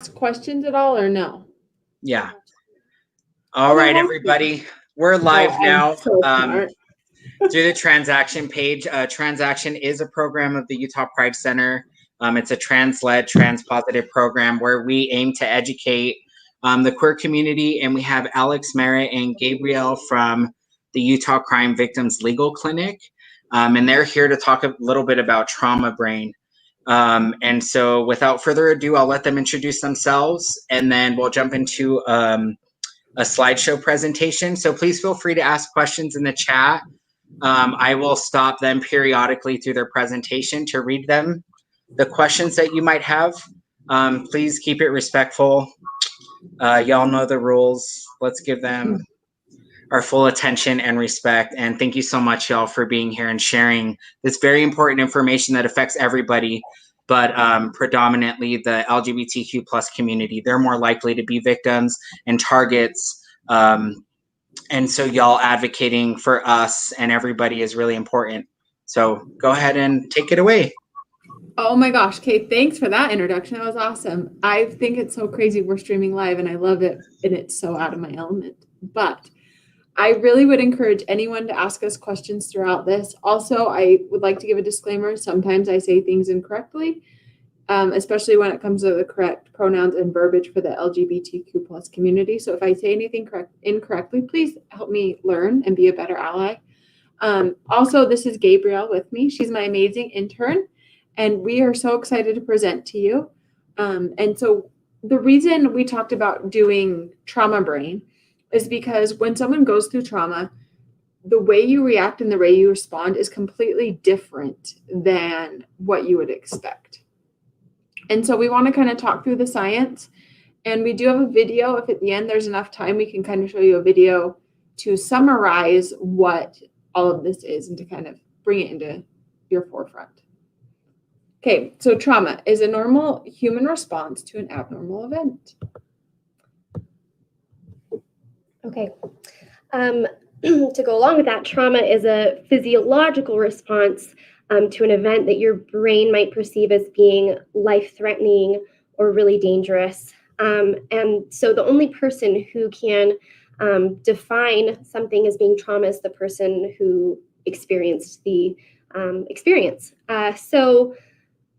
questions at all or no? Yeah. All right, everybody. We're live now So through the Transaction page. Transaction is a program of the Utah Pride Center. It's a trans-led, trans-positive program where we aim to educate the queer community, and we have Alex, Merritt, and Gabrielle from the Utah Crime Victims Legal Clinic, and they're here to talk a little bit about trauma brain. And so without further ado, I'll let them introduce themselves, and then we'll jump into a slideshow presentation. So please feel free to ask questions in the chat. I will stop them periodically through their presentation to read them. The questions that you might have, please keep it respectful. Y'all know the rules. Let's give them our full attention and respect. And thank you so much, y'all, for being here and sharing this very important information that affects everybody, but predominantly the LGBTQ plus community. They're more likely to be victims and targets. And so y'all advocating for us and everybody is really important. So go ahead and take it away. Oh my gosh, Kate, thanks for that introduction. That was awesome. I think it's so crazy we're streaming live and I love it, and it's so out of my element. But I really would encourage anyone to ask us questions throughout this. Also, I would like to give a disclaimer. Sometimes I say things incorrectly, especially when it comes to the correct pronouns and verbiage for the LGBTQ plus community. So if I say anything incorrectly, please help me learn and be a better ally. Also, this is Gabrielle with me. She's my amazing intern, and we are so excited to present to you. And so the reason we talked about doing trauma brain is because when someone goes through trauma, the way you react and the way you respond is completely different than what you would expect. And so we want to kind of talk through the science, and we do have a video. If at the end there's enough time, we can kind of show you a video to summarize what all of this is and to kind of bring it into your forefront. Okay, so trauma is a normal human response to an abnormal event. Okay. To go along with that, trauma is a physiological response to an event that your brain might perceive as being life-threatening or really dangerous. And so the only person who can define something as being trauma is the person who experienced the experience. So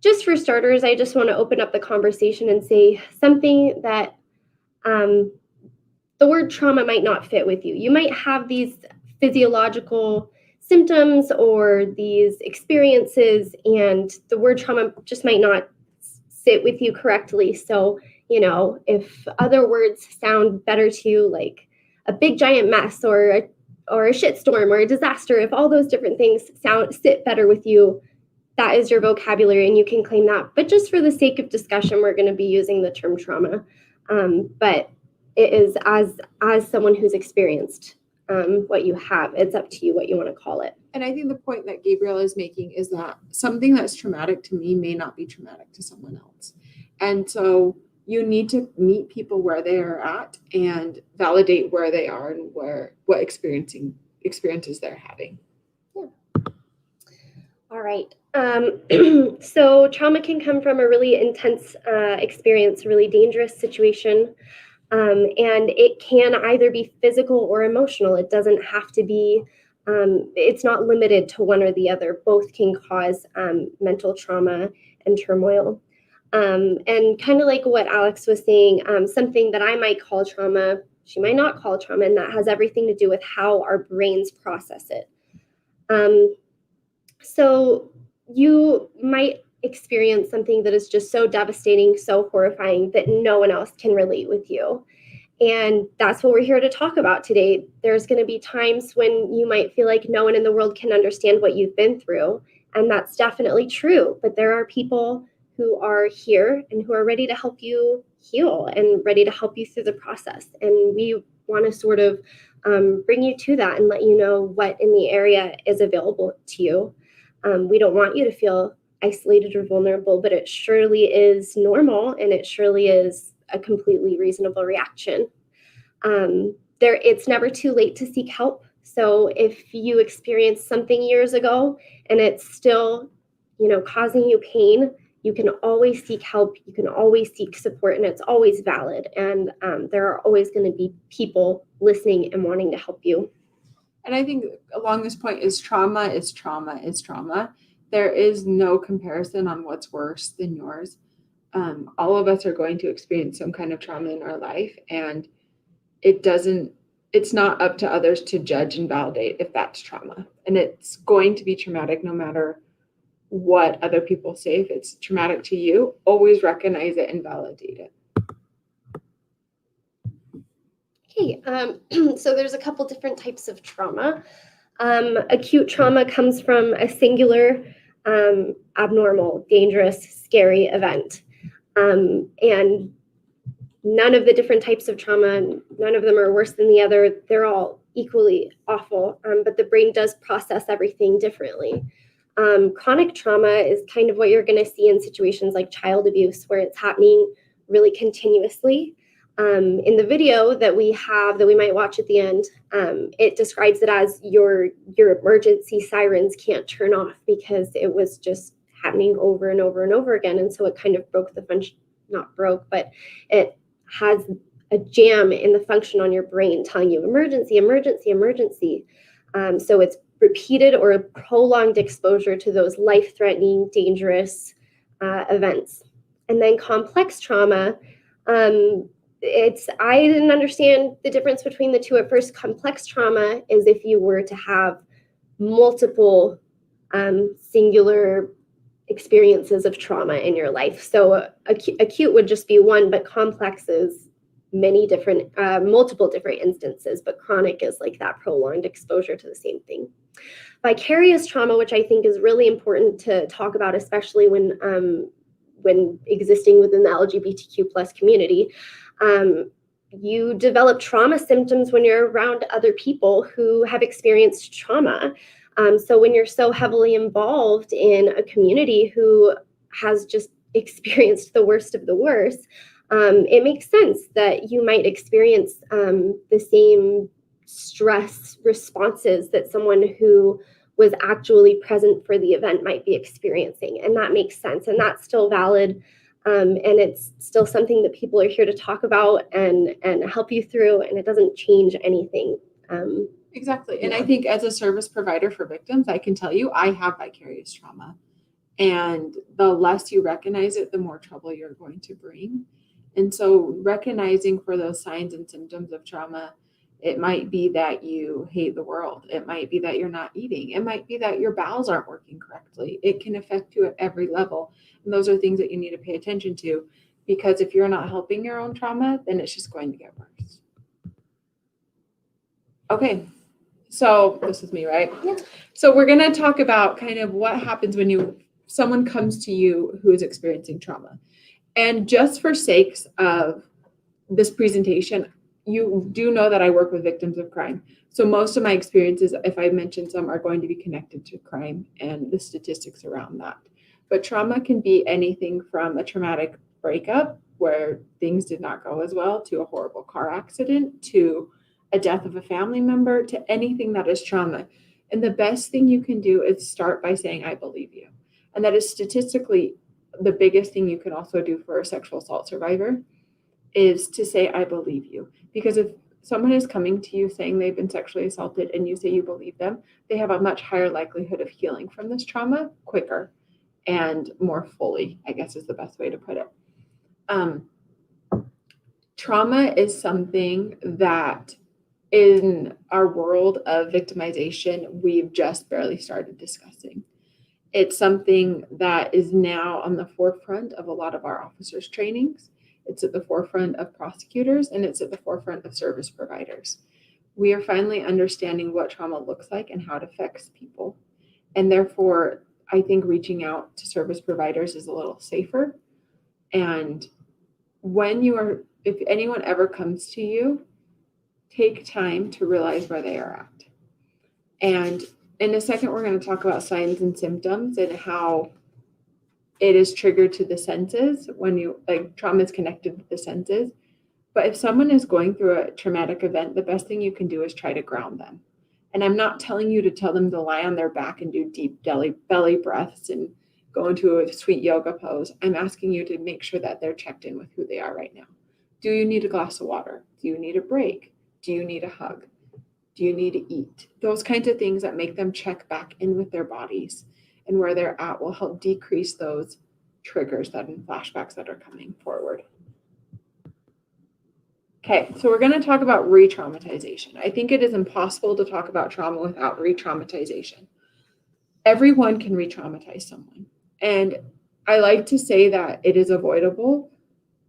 just for starters, I just want to open up the conversation and say something that the word trauma might not fit with you. You might have these physiological symptoms or these experiences, and the word trauma just might not sit with you correctly. So, you know, if other words sound better to you, like a big giant mess or a shitstorm or a disaster, if all those different things sit better with you, that is your vocabulary and you can claim that. But just for the sake of discussion, we're going to be using the term trauma. But it is as someone who's experienced what you have. It's up to you what you want to call it. And I think the point that Gabrielle is making is that something that's traumatic to me may not be traumatic to someone else. And so you need to meet people where they are at and validate where they are and what experiences they're having. Yeah. All right. So trauma can come from a really intense experience, a really dangerous situation. And it can either be physical or emotional. It doesn't have to be, it's not limited to one or the other. Both can cause mental trauma and turmoil. And kind of like what Alex was saying, something that I might call trauma, she might not call trauma, and that has everything to do with how our brains process it. So you might experience something that is just so devastating, so horrifying that no one else can relate with you. And that's what we're here to talk about today. There's going to be times when you might feel like no one in the world can understand what you've been through. And that's definitely true. But there are people who are here and who are ready to help you heal and ready to help you through the process. And we want to sort of bring you to that and let you know what in the area is available to you. We don't want you to feel isolated or vulnerable, but it surely is normal and it surely is a completely reasonable reaction. It's never too late to seek help. So if you experienced something years ago and it's still, causing you pain, you can always seek help, you can always seek support, and it's always valid. And there are always going to be people listening and wanting to help you. And I think along this point is trauma is trauma is trauma. There is no comparison on what's worse than yours. All of us are going to experience some kind of trauma in our life, and it's not up to others to judge and validate if that's trauma. And it's going to be traumatic no matter what other people say. If it's traumatic to you, always recognize it and validate it. Okay, so there's a couple different types of trauma. Acute trauma comes from a singular, abnormal, dangerous, scary event. And none of the different types of trauma, none of them are worse than the other. They're all equally awful, but the brain does process everything differently. Chronic trauma is kind of what you're going to see in situations like child abuse, where it's happening really continuously. In the video that we have, that we might watch at the end, it describes it as your emergency sirens can't turn off because it was just happening over and over and over again. And so it kind of broke the function, not broke, but it has a jam in the function on your brain telling you emergency, emergency, emergency. So it's repeated or a prolonged exposure to those life-threatening, dangerous events. And then complex trauma, I didn't understand the difference between the two at first. Complex trauma is if you were to have multiple singular experiences of trauma in your life. So acute would just be one, but complex is many different, multiple different instances, but chronic is like that prolonged exposure to the same thing. Vicarious trauma, which I think is really important to talk about, especially when existing within the LGBTQ plus community, you develop trauma symptoms when you're around other people who have experienced trauma. So when you're so heavily involved in a community who has just experienced the worst of the worst, it makes sense that you might experience the same stress responses that someone who was actually present for the event might be experiencing. And that makes sense. And that's still valid. And it's still something that people are here to talk about and help you through. And it doesn't change anything. Exactly. And I think as a service provider for victims, I can tell you I have vicarious trauma. And the less you recognize it, the more trouble you're going to bring. And so recognizing for those signs and symptoms of trauma, it might be that you hate the world. It might be that you're not eating. It might be that your bowels aren't working correctly. It can affect you at every level. And those are things that you need to pay attention to, because if you're not helping your own trauma, then it's just going to get worse. Okay. So this is me, right? Yeah. So we're going to talk about kind of what happens when someone comes to you who is experiencing trauma. And just for sakes of this presentation, you do know that I work with victims of crime. So most of my experiences, if I mention some, are going to be connected to crime and the statistics around that. But trauma can be anything from a traumatic breakup where things did not go as well, to a horrible car accident, to a death of a family member, to anything that is trauma. And the best thing you can do is start by saying, I believe you. And that is statistically the biggest thing you can also do for a sexual assault survivor, is to say, I believe you. Because if someone is coming to you saying they've been sexually assaulted and you say you believe them, they have a much higher likelihood of healing from this trauma quicker and more fully, I guess is the best way to put it. Trauma is something that in our world of victimization, we've just barely started discussing. It's something that is now on the forefront of a lot of our officers' trainings. It's at the forefront of prosecutors, and it's at the forefront of service providers. We are finally understanding what trauma looks like and how it affects people. And therefore, I think reaching out to service providers is a little safer. And if anyone ever comes to you, take time to realize where they are at. And in a second, we're going to talk about signs and symptoms and how it is triggered to the senses when trauma is connected to the senses. But if someone is going through a traumatic event, the best thing you can do is try to ground them. And I'm not telling you to tell them to lie on their back and do deep belly breaths and go into a sweet yoga pose, I'm asking you to make sure that they're checked in with who they are right now. Do you need a glass of water? Do you need a break? Do you need a hug? Do you need to eat? Those kinds of things that make them check back in with their bodies and where they're at will help decrease those triggers that and flashbacks that are coming forward. Okay, so we're going to talk about re-traumatization. I think it is impossible to talk about trauma without re-traumatization. Everyone can re-traumatize someone. And I like to say that it is avoidable,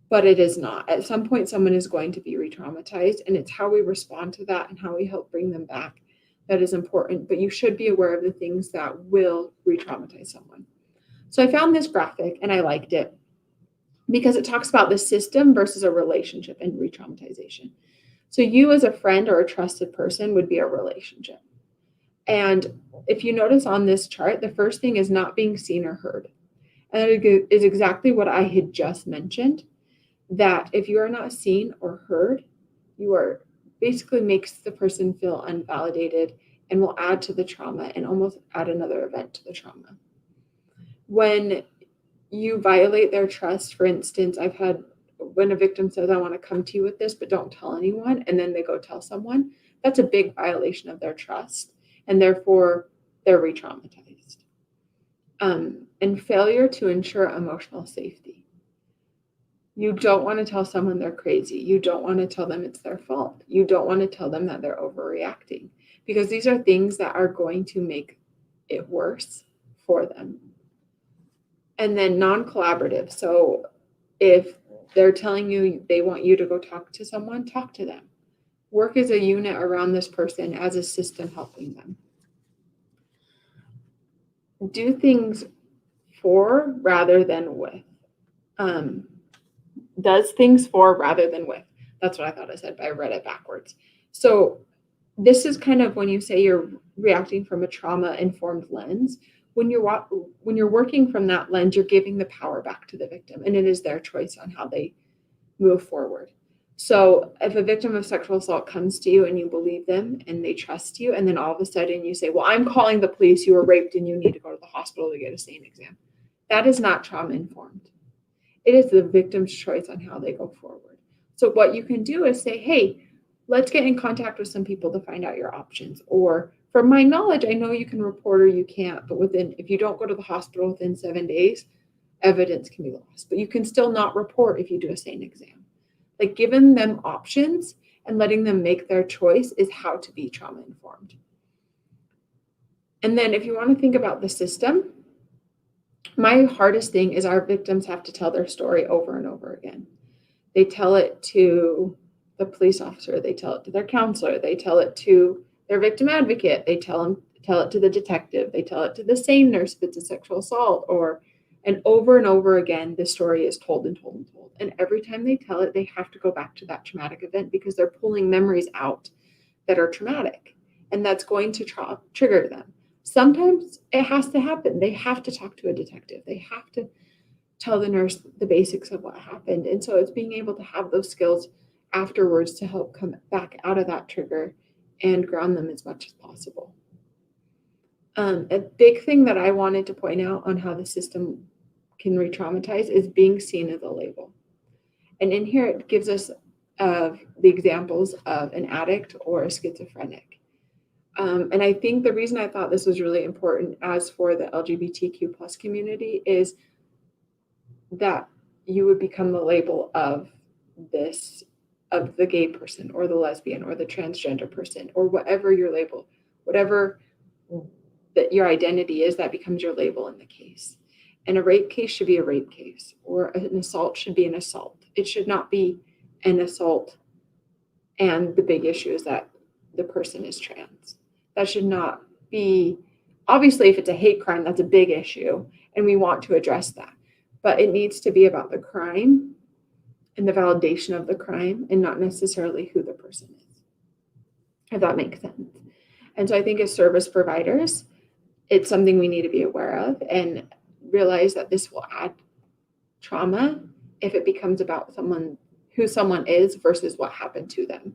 but it is not. At some point, someone is going to be re-traumatized, and it's how we respond to that and how we help bring them back that is important. But you should be aware of the things that will re-traumatize someone. So I found this graphic, and I liked it because it talks about the system versus a relationship and re-traumatization. So you as a friend or a trusted person would be a relationship. And if you notice on this chart, the first thing is not being seen or heard. And that is exactly what I had just mentioned, that if you are not seen or heard, you are basically makes the person feel unvalidated and will add to the trauma and almost add another event to the trauma. When you violate their trust, for instance, I've had when a victim says, I want to come to you with this, but don't tell anyone, and then they go tell someone, that's a big violation of their trust, and therefore they're re-traumatized. And failure to ensure emotional safety. You don't want to tell someone they're crazy. You don't want to tell them it's their fault. You don't want to tell them that they're overreacting, because these are things that are going to make it worse for them. And then non-collaborative. So if they're telling you they want you to go talk to someone, talk to them. Work as a unit around this person as a system helping them. Do things for rather than with. Does things for rather than with. That's what I thought I said, but I read it backwards. So this is kind of when you say you're reacting from a trauma-informed lens. When you're working from that lens, you're giving the power back to the victim, and it is their choice on how they move forward. So if a victim of sexual assault comes to you and you believe them and they trust you, and then all of a sudden you say, well, I'm calling the police, you were raped and you need to go to the hospital to get a SANE exam. That is not trauma-informed. It is the victim's choice on how they go forward. So what you can do is say, hey, let's get in contact with some people to find out your options. Or from my knowledge, I know you can report or you can't, but if you don't go to the hospital within 7 days, evidence can be lost. But you can still not report if you do a SANE exam. Like giving them options and letting them make their choice is how to be trauma informed. And then if you want to think about the system, my hardest thing is our victims have to tell their story over and over again. They tell it to the police officer, they tell it to their counselor, they tell it to their victim advocate, they tell it to the detective, they tell it to the SANE nurse if it's a sexual assault, and over again, the story is told and told and told. And every time they tell it, they have to go back to that traumatic event because they're pulling memories out that are traumatic, and that's going to trigger them. Sometimes it has to happen. They have to talk to a detective. They have to tell the nurse the basics of what happened. And so it's being able to have those skills afterwards to help come back out of that trigger and ground them as much as possible. A big thing that I wanted to point out on how the system can re-traumatize is being seen as a label. And in here, it gives us the examples of an addict or a schizophrenic. And I think the reason I thought this was really important as for the LGBTQ plus community is that you would become the label of the gay person or the lesbian or the transgender person or whatever your label, whatever that your identity is, that becomes your label in the case. And a rape case should be a rape case, or an assault should be an assault. It should not be an assault and the big issue is that the person is trans. That should not be, obviously if it's a hate crime, that's a big issue and we want to address that. But it needs to be about the crime and the validation of the crime and not necessarily who the person is, if that makes sense. And so I think as service providers, it's something we need to be aware of and realize that this will add trauma if it becomes about who someone is versus what happened to them,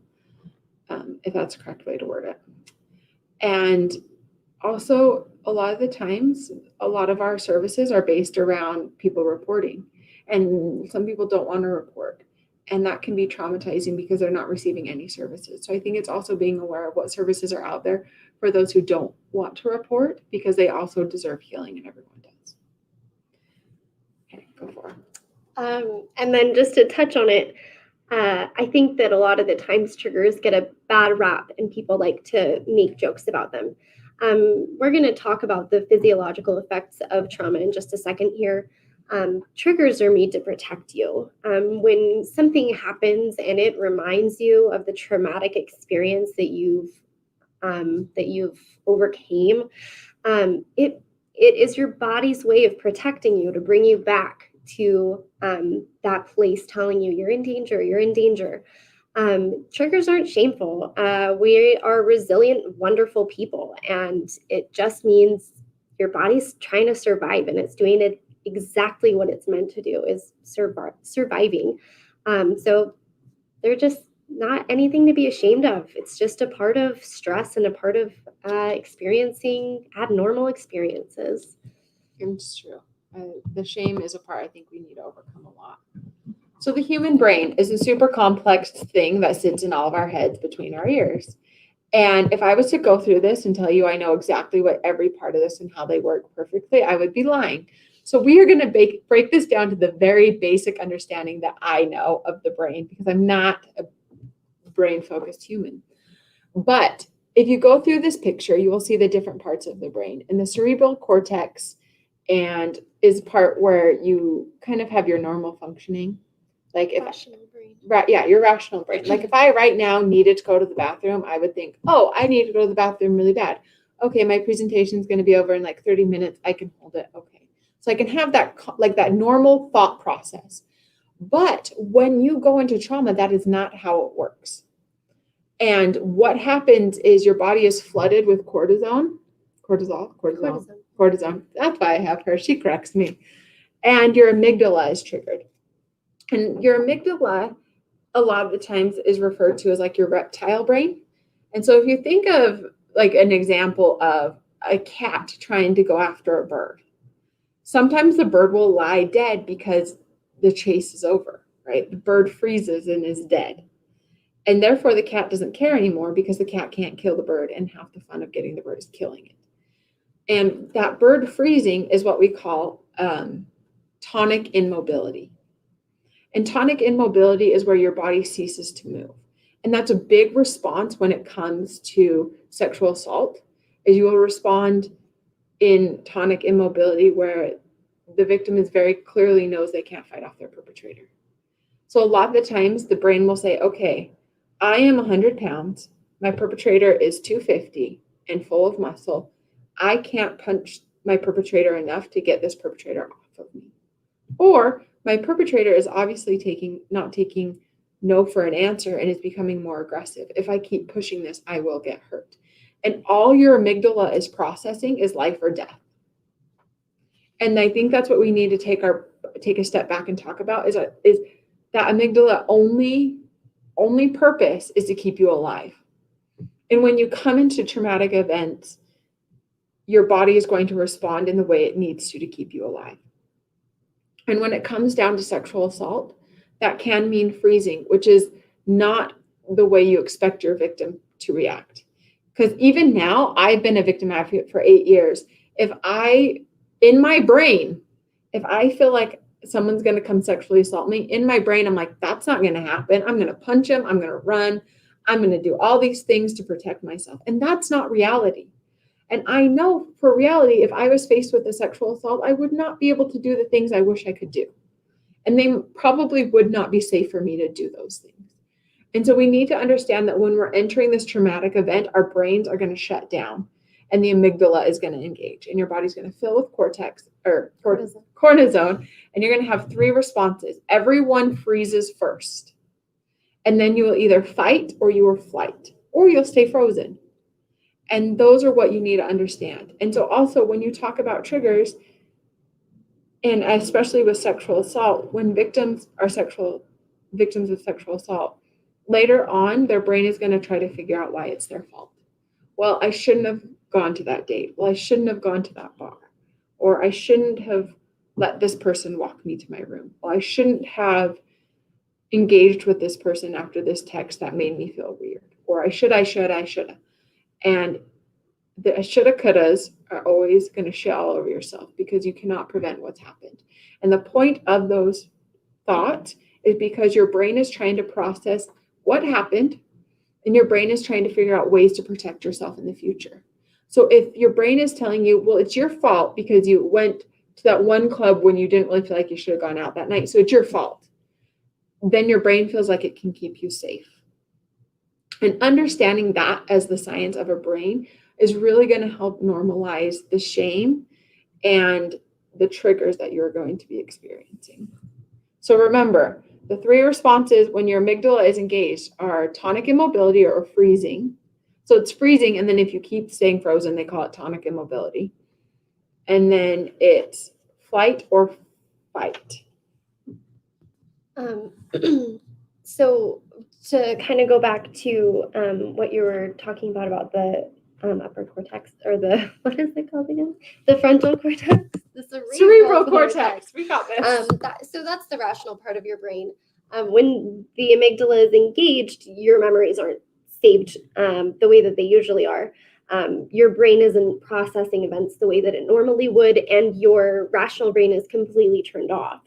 if that's the correct way to word it. And also a lot of the times, a lot of our services are based around people reporting, and some people don't want to report. And that can be traumatizing because they're not receiving any services. So I think it's also being aware of what services are out there for those who don't want to report, because they also deserve healing, and everyone does. Okay, go for it. And then just to touch on it, I think that a lot of the times triggers get a bad rap and people like to make jokes about them. We're going to talk about the physiological effects of trauma in just a second here. Triggers are made to protect you. When something happens and it reminds you of the traumatic experience that you've overcame, it is your body's way of protecting you, to bring you back to that place telling you you're in danger, you're in danger. Triggers aren't shameful. We are resilient, wonderful people, and it just means your body's trying to survive, and it's doing it exactly what it's meant to do, is surviving. So they're just not anything to be ashamed of. It's just a part of stress and a part of experiencing abnormal experiences. It's true. The shame is a part I think we need to overcome a lot. So the human brain is a super complex thing that sits in all of our heads between our ears. And if I was to go through this and tell you I know exactly what every part of this and how they work perfectly, I would be lying. So we are going to break this down to the very basic understanding that I know of the brain, because I'm not a brain-focused human. But if you go through this picture, you will see the different parts of the brain. And the cerebral cortex and is part where you kind of have your normal functioning. Like if Rational brain. Right, yeah, your rational brain. Like if I right now needed to go to the bathroom, I would think, oh, I need to go to the bathroom really bad. Okay, my presentation is going to be over in like 30 minutes. I can hold it. Okay. So I can have that, like that normal thought process. But when you go into trauma, that is not how it works. And what happens is your body is flooded with cortisol. That's why I have her. She corrects me. And your amygdala is triggered. And your amygdala, a lot of the times, is referred to as like your reptile brain. And so if you think of like an example of a cat trying to go after a bird, sometimes the bird will lie dead because the chase is over, right? The bird freezes and is dead. And therefore the cat doesn't care anymore, because the cat can't kill the bird, and half the fun of getting the bird is killing it. And that bird freezing is what we call tonic immobility. And tonic immobility is where your body ceases to move. And that's a big response when it comes to sexual assault, is you will respond in tonic immobility where the victim is very clearly knows they can't fight off their perpetrator. So a lot of the times the brain will say, okay, I am 100 pounds. My perpetrator is 250 and full of muscle. I can't punch my perpetrator enough to get this perpetrator off of me. Or my perpetrator is obviously not taking no for an answer and is becoming more aggressive. If I keep pushing this, I will get hurt. And all your amygdala is processing is life or death. And I think that's what we need to take a step back and talk about, is that amygdala only purpose is to keep you alive. And when you come into traumatic events, your body is going to respond in the way it needs to keep you alive. And when it comes down to sexual assault, that can mean freezing, which is not the way you expect your victim to react. Because even now, I've been a victim advocate for 8 years. In my brain, if I feel like someone's going to come sexually assault me, in my brain, I'm like, that's not going to happen. I'm going to punch him. I'm going to run. I'm going to do all these things to protect myself. And that's not reality. And I know for reality, if I was faced with a sexual assault, I would not be able to do the things I wish I could do. And they probably would not be safe for me to do those things. And so we need to understand that when we're entering this traumatic event, our brains are going to shut down and the amygdala is going to engage, and your body's going to fill with cortisone, and you're going to have 3 responses. Everyone freezes first. And then you will either fight or you will flight, or you'll stay frozen. And those are what you need to understand. And so also when you talk about triggers, and especially with sexual assault, when victims of sexual assault, later on, their brain is going to try to figure out why it's their fault. Well, I shouldn't have gone to that date. Well, I shouldn't have gone to that bar. Or I shouldn't have let this person walk me to my room. Well, I shouldn't have engaged with this person after this text that made me feel weird. Or I should. And the shoulda, couldas are always going to shit all over yourself because you cannot prevent what's happened. And the point of those thoughts is because your brain is trying to process what happened, and your brain is trying to figure out ways to protect yourself in the future. So if your brain is telling you, well, it's your fault because you went to that one club when you didn't really feel like you should have gone out that night, so it's your fault, then your brain feels like it can keep you safe. And understanding that as the science of a brain is really going to help normalize the shame and the triggers that you're going to be experiencing. So remember, the 3 responses when your amygdala is engaged are tonic immobility or freezing. So it's freezing, and then if you keep staying frozen, they call it tonic immobility. And then it's flight or fight. So to kind of go back to what you were talking about the upper cortex, or the, what is it called again? The frontal cortex, the cerebral cortex. We got this. So that's the rational part of your brain. When the amygdala is engaged, your memories aren't saved the way that they usually are. Your brain isn't processing events the way that it normally would, and your rational brain is completely turned off.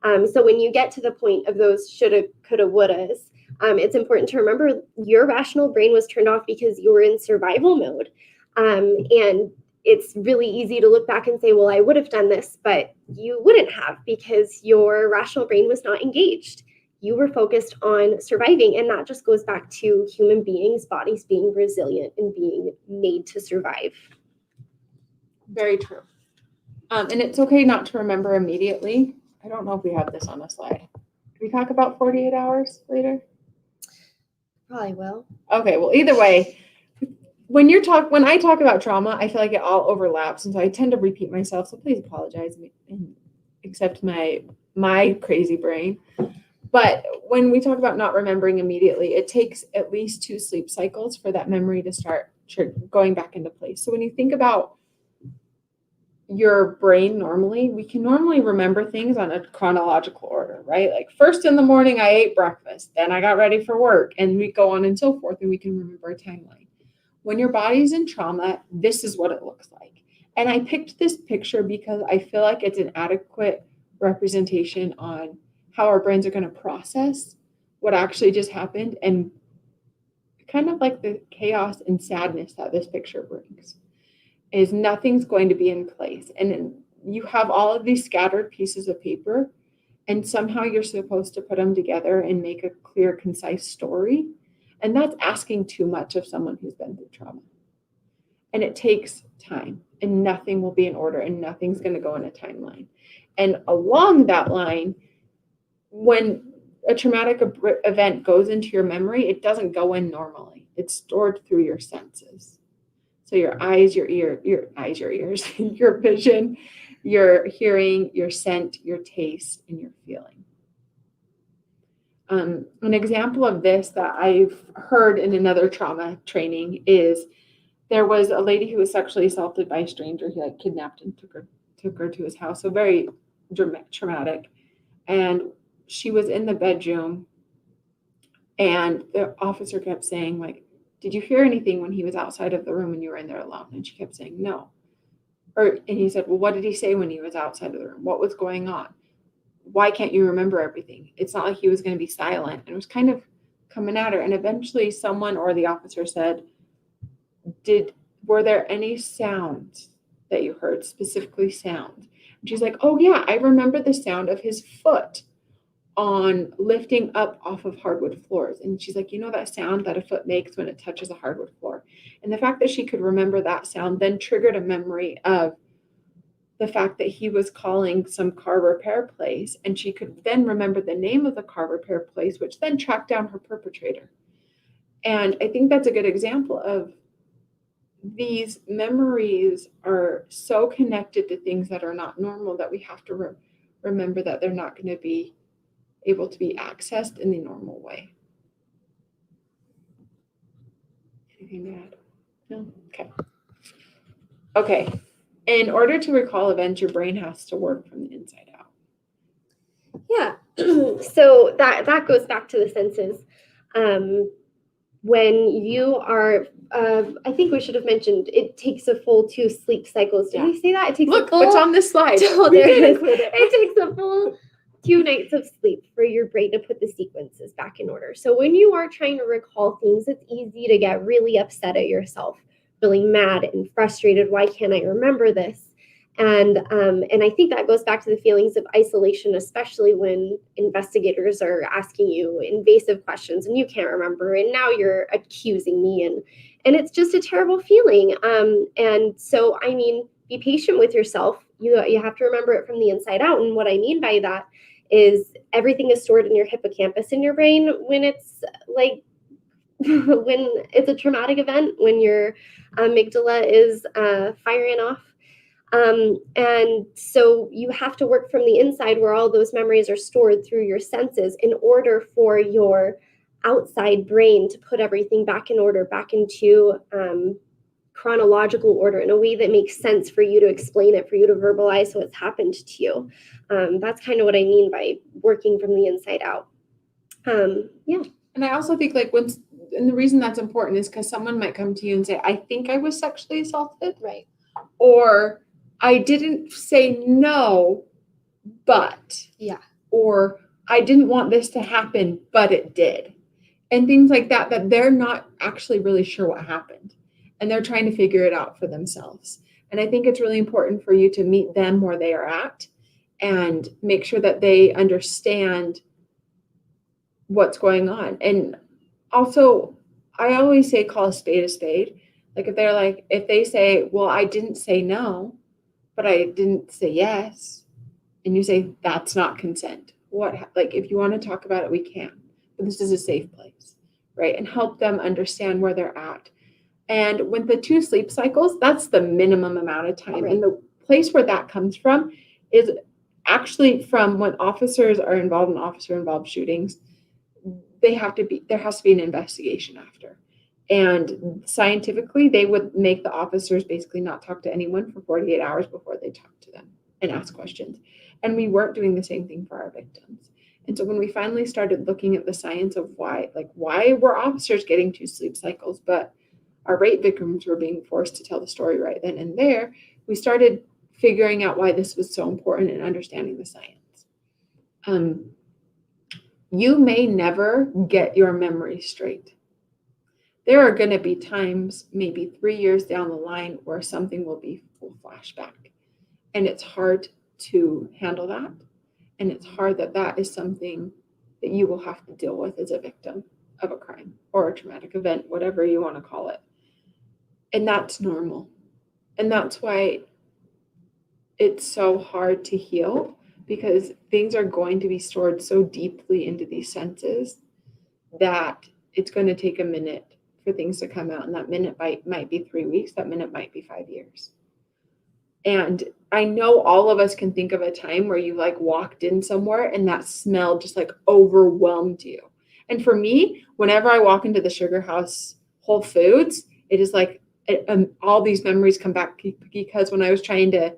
So when you get to the point of those shoulda, coulda, wouldas, it's important to remember your rational brain was turned off because you were in survival mode. And it's really easy to look back and say, well, I would have done this, but you wouldn't have because your rational brain was not engaged. You were focused on surviving. And that just goes back to human beings' bodies being resilient and being made to survive. Very true. And it's okay not to remember immediately. I don't know if we have this on a slide. Can we talk about 48 hours later? Probably will. Okay, well, either way, when I talk about trauma, I feel like it all overlaps, and so I tend to repeat myself. So please apologize and accept my crazy brain. But when we talk about not remembering immediately, it takes at least 2 sleep cycles for that memory to start going back into place. So when you think about your brain normally, we can normally remember things on a chronological order, right? Like first in the morning, I ate breakfast, then I got ready for work, and we go on and so forth, and we can remember a timeline. When your body's in trauma, this is what it looks like. And I picked this picture because I feel like it's an adequate representation on how our brains are going to process what actually just happened, and kind of like the chaos and sadness that this picture brings. Is nothing's going to be in place. And you have all of these scattered pieces of paper, and somehow you're supposed to put them together and make a clear, concise story. And that's asking too much of someone who's been through trauma. And it takes time, and nothing will be in order, and nothing's going to go in a timeline. And along that line, when a traumatic event goes into your memory, it doesn't go in normally. It's stored through your senses. So your eyes, your ears, your vision, your hearing, your scent, your taste, and your feeling. An example of this that I've heard in another trauma training is there was a lady who was sexually assaulted by a stranger. He kidnapped and took her to his house. So very traumatic. And she was in the bedroom, and the officer kept saying, did you hear anything when he was outside of the room and you were in there alone? And she kept saying, no. And he said, well, what did he say when he was outside of the room? What was going on? Why can't you remember everything? It's not like he was going to be silent. And it was kind of coming at her. And eventually someone or the officer said, were there any sounds that you heard, specifically sound? And she's like, oh yeah, I remember the sound of his foot on lifting up off of hardwood floors. And she's like, you know that sound that a foot makes when it touches a hardwood floor? And the fact that she could remember that sound then triggered a memory of the fact that he was calling some car repair place, and she could then remember the name of the car repair place, which then tracked down her perpetrator. And I think that's a good example of these memories are so connected to things that are not normal that we have to remember that they're not going to be able to be accessed in the normal way. Anything to add? No? Okay. Okay. In order to recall events, your brain has to work from the inside out. Yeah. So that goes back to the senses. When you are, I think we should have mentioned, it takes a full 2 sleep cycles. Did we say that? It takes Look, a full, what's on this slide? Oh, We there did it is. include it. It takes a full 2 nights of sleep for your brain to put the sequences back in order. So when you are trying to recall things, it's easy to get really upset at yourself, really mad and frustrated. Why can't I remember this? And I think that goes back to the feelings of isolation, especially when investigators are asking you invasive questions and you can't remember, and now you're accusing me, and it's just a terrible feeling. And so, I mean, be patient with yourself. You have to remember it from the inside out. And what I mean by that is everything is stored in your hippocampus in your brain when it's like when it's a traumatic event, when your amygdala is firing off. And so you have to work from the inside where all those memories are stored through your senses in order for your outside brain to put everything back in order, back into chronological order in a way that makes sense for you to explain it, for you to verbalize what's happened to you. That's kind of what I mean by working from the inside out. Yeah. And I also think and the reason that's important is because someone might come to you and say, I think I was sexually assaulted. Right. Or I didn't say no, but. Yeah. Or I didn't want this to happen, but it did. And things like that they're not actually really sure what happened. And they're trying to figure it out for themselves. And I think it's really important for you to meet them where they are at and make sure that they understand what's going on. And also, I always say call a spade a spade. Like if they say, well, I didn't say no, but I didn't say yes, and you say that's not consent. If you want to talk about it, we can, but this is a safe place, right? And help them understand where they're at. And with the 2 sleep cycles, that's the minimum amount of time. Right. And the place where that comes from is actually from when officers are involved in officer-involved shootings. There has to be an investigation after. And scientifically, they would make the officers basically not talk to anyone for 48 hours before they talk to them and ask questions. And we weren't doing the same thing for our victims. And so when we finally started looking at the science of why were officers getting 2 sleep cycles, but our rape victims were being forced to tell the story right then and there, we started figuring out why this was so important and understanding the science. You may never get your memory straight. There are going to be times, maybe 3 years down the line, where something will flash back. And it's hard to handle that. And it's hard that is something that you will have to deal with as a victim of a crime or a traumatic event, whatever you want to call it. And that's normal. And that's why it's so hard to heal, because things are going to be stored so deeply into these senses that it's going to take a minute for things to come out. And that minute might be 3 weeks. That minute might be 5 years. And I know all of us can think of a time where you walked in somewhere and that smell just overwhelmed you. And for me, whenever I walk into the Sugar House Whole Foods, it is all these memories come back, because when I was trying to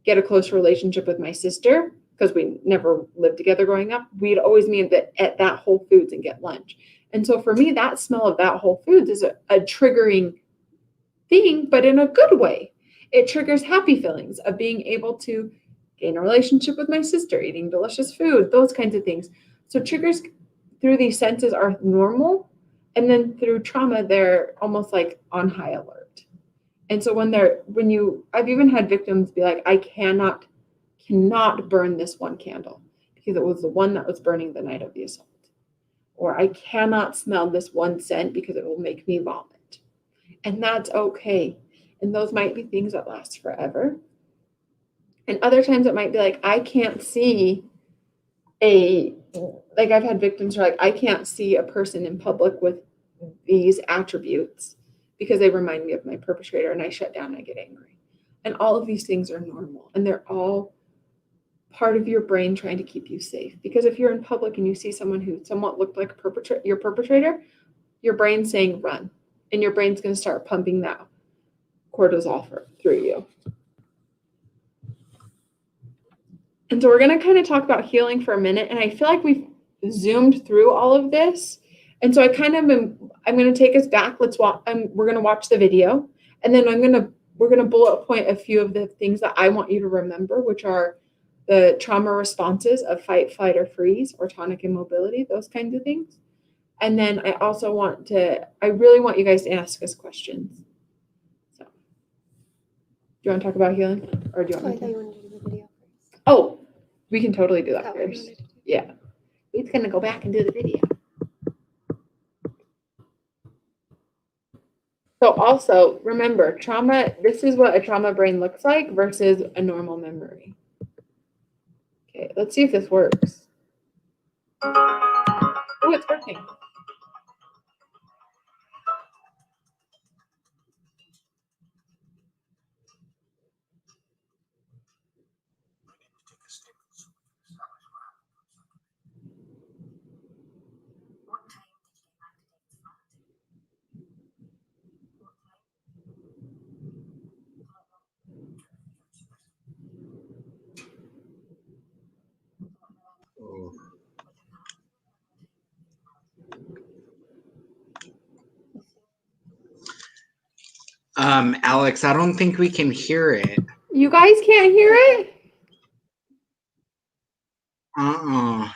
get a close relationship with my sister, because we never lived together growing up, we'd always meet at that Whole Foods and get lunch. And so for me, that smell of that Whole Foods is a triggering thing, but in a good way. It triggers happy feelings of being able to gain a relationship with my sister, eating delicious food, those kinds of things. So triggers through these senses are normal. And then through trauma, they're almost on high alert. And so I've even had victims be like, I cannot burn this one candle because it was the one that was burning the night of the assault. Or I cannot smell this one scent because it will make me vomit. And that's okay. And those might be things that last forever. And other times it might be I can't see I've had victims who are I can't see a person in public with these attributes because they remind me of my perpetrator, and I shut down and I get angry. And all of these things are normal, and they're all part of your brain trying to keep you safe. Because if you're in public and you see someone who somewhat looked like your perpetrator, your brain's saying run, and your brain's going to start pumping that cortisol through you. And so we're going to kind of talk about healing for a minute. And I feel like we've zoomed through all of this. And so I'm going to take us back. We're going to watch the video. And then we're going to bullet point a few of the things that I want you to remember, which are the trauma responses of fight, flight, or freeze, or tonic immobility, those kinds of things. And then I really want you guys to ask us questions. So, do you want to talk about healing? Or do you want me to? I thought you wanted to do the video first. Oh, we can totally do that Is that what you first. wanted to do? Yeah. We're going to go back and do the video. So also, remember, trauma, this is what a trauma brain looks like versus a normal memory. Okay, let's see if this works. Oh, it's working. Alex, I don't think we can hear it. You guys can't hear it?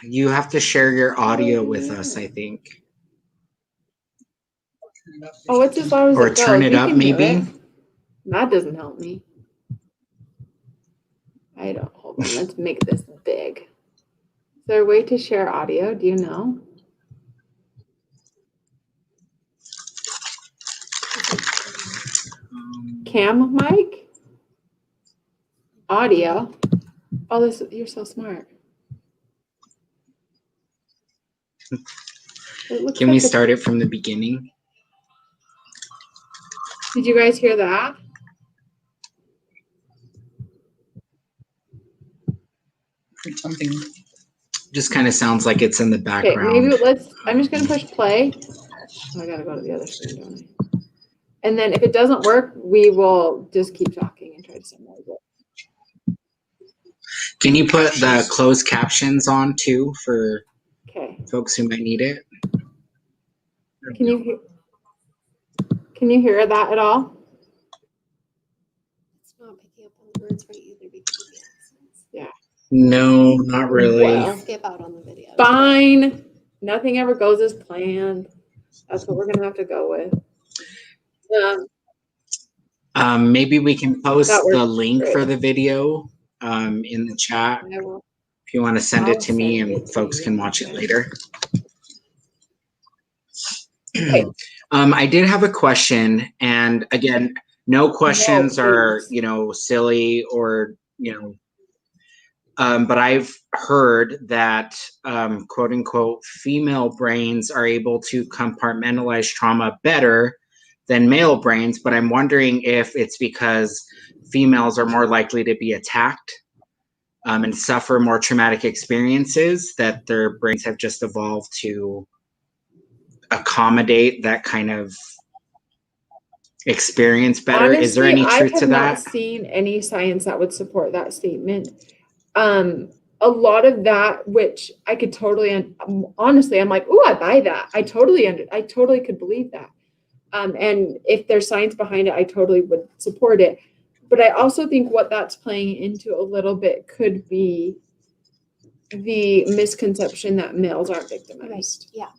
You have to share your audio with us, I think. Oh, it's as loud as Or it goes. turn it We up, can hear maybe. it. That doesn't help me. Hold on, let's make this big. Is there a way to share audio? Do you know? Cam mic? Audio? Oh, you're so smart. Can we start it from the beginning? Did you guys hear that? Something just kind of sounds like it's in the background. Okay, maybe I'm just going to push play. Oh, I got to go to the other screen, don't I? And then if it doesn't work, we will just keep talking and try to summarize it. Can you put the closed captions on too for folks who might need it? Can you hear that at all? It's not picking up on the words right either because of the accents. Yeah. No, not really. Well, skip out on the video. Fine. Nothing ever goes as planned. That's what we're going to have to go with. Maybe we can post the link great. for the video in the chat. If you want to send it to me and folks can watch it later. Okay. I did have a question, and again, no questions are, silly or, but I've heard that, quote unquote, female brains are able to compartmentalize trauma better than male brains, but I'm wondering if it's because females are more likely to be attacked and suffer more traumatic experiences, that their brains have just evolved to accommodate that kind of experience better. Honestly, is there any truth to that? I have not seen any science that would support that statement. A lot of that, which I could totally, honestly, I'm like, oh, I buy that. I totally could believe that. And if there's science behind it, I totally would support it. But I also think what that's playing into a little bit could be the misconception that males aren't victimized. Right. Yeah.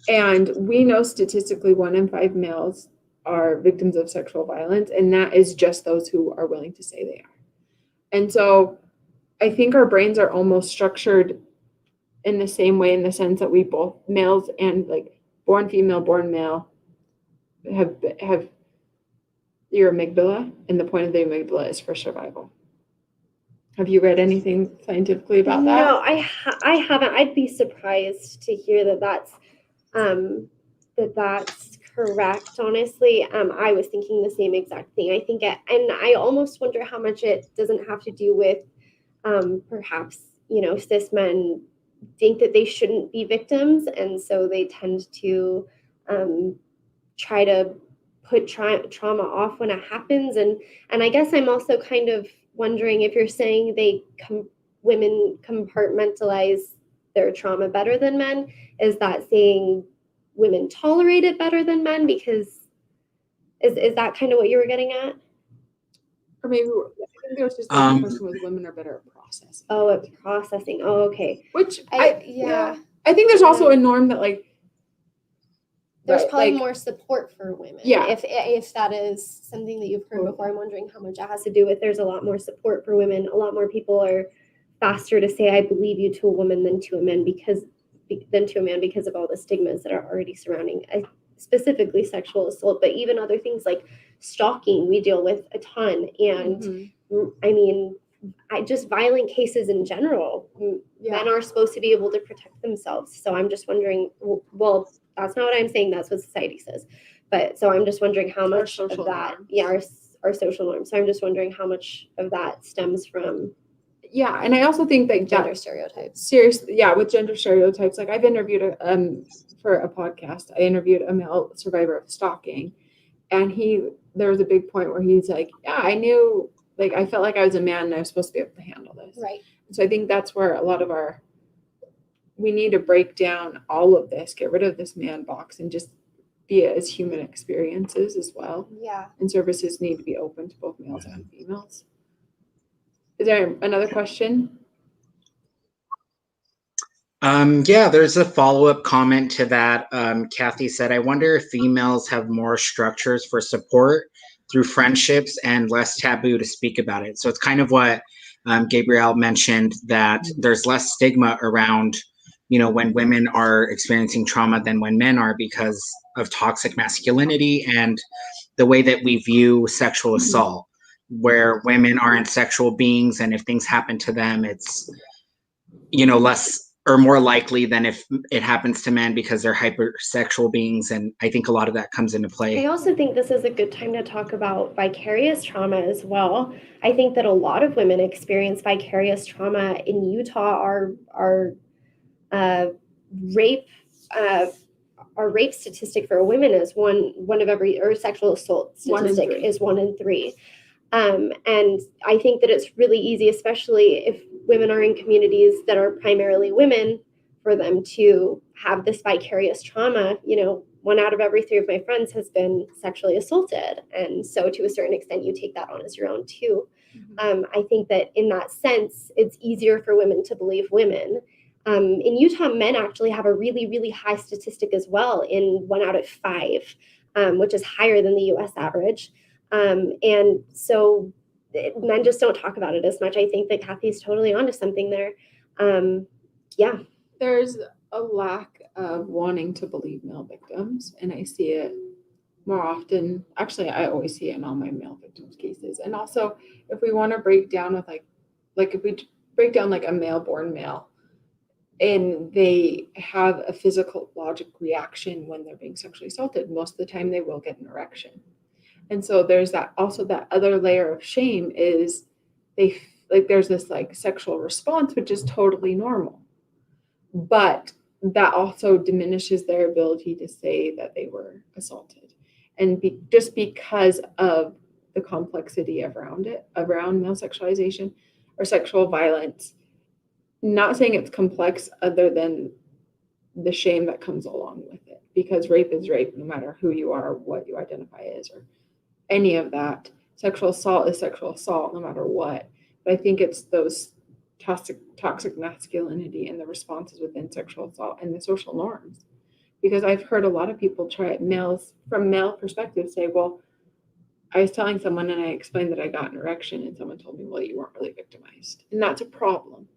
And we know statistically 1 in 5 males are victims of sexual violence, and that is just those who are willing to say they are. And so I think our brains are almost structured in the same way, in the sense that we both, males and like born female, born male, have your amygdala, and the point of the amygdala is for survival. Have you read anything scientifically about that? No, I haven't. I'd be surprised to hear that that's correct. Honestly, I was thinking the same exact thing. I think and I almost wonder how much it doesn't have to do with perhaps cis men think that they shouldn't be victims, and so they tend to try to put trauma off when it happens. And I guess I'm also kind of wondering if you're saying women compartmentalize their trauma better than men. Is that saying women tolerate it better than men? Because is that kind of what you were getting at? Or maybe I think there was just the question was women are better at processing. Oh, at processing. Oh, okay. Which I think there's also a norm that like there's probably more support for women. Yeah. If that is something that you've heard before, I'm wondering how much it has to do with there's a lot more support for women. A lot more people are faster to say I believe you to a woman than to a man because of all the stigmas that are already surrounding specifically sexual assault, but even other things like stalking we deal with a ton. And I mean, just violent cases in general. Men are supposed to be able to protect themselves. So I'm just wondering, well, that's not what I'm saying. That's what society says. But so I'm just wondering how much of that, our social norms. So I'm just wondering how much of that stems from. Yeah, and I also think that gender stereotypes. Seriously, with gender stereotypes. Like I've interviewed for a podcast, I interviewed a male survivor of stalking, and there was a big point where he's like, yeah, I knew, like I felt like I was a man and I was supposed to be able to handle this. Right. So I think that's where a lot of we need to break down all of this, get rid of this man box and just be it as human experiences as well. Yeah. And services need to be open to both males and females. Is there another question? There's a follow-up comment to that. Kathy said, I wonder if females have more structures for support through friendships and less taboo to speak about it. So it's kind of what Gabrielle mentioned, that there's less stigma around, when women are experiencing trauma than when men are because of toxic masculinity and the way that we view sexual assault, where women aren't sexual beings, and if things happen to them, it's, less or more likely than if it happens to men because they're hypersexual beings. And I think a lot of that comes into play. I also think this is a good time to talk about vicarious trauma as well. I think that a lot of women experience vicarious trauma. In Utah, our rape statistic for women is one of every, or sexual assault statistic is 1 in 3. And I think that it's really easy, especially if women are in communities that are primarily women, for them to have this vicarious trauma. 1 out of every 3 of my friends has been sexually assaulted. And so to a certain extent, you take that on as your own too. I think that in that sense, it's easier for women to believe women. In Utah, men actually have a really, really high statistic as well, in 1 out of 5, which is higher than the US average. And so men just don't talk about it as much. I think that Kathy's totally onto something there. There's a lack of wanting to believe male victims, and I see it more often. Actually, I always see it in all my male victims cases. And also, if we want to break down with like if we break down like a male-born male, and they have a physiologic reaction when they're being sexually assaulted, most of the time they will get an erection. And so there's that other layer of shame is there's this like sexual response, which is totally normal. But that also diminishes their ability to say that they were assaulted. And just because of the complexity around male sexualization or sexual violence, not saying it's complex other than the shame that comes along with it, because rape is rape, no matter who you are, what you identify as, or any of that. Sexual assault is sexual assault, no matter what. But I think it's those toxic masculinity and the responses within sexual assault and the social norms. Because I've heard a lot of people from male perspective say, well, I was telling someone and I explained that I got an erection, and someone told me, well, you weren't really victimized. And that's a problem.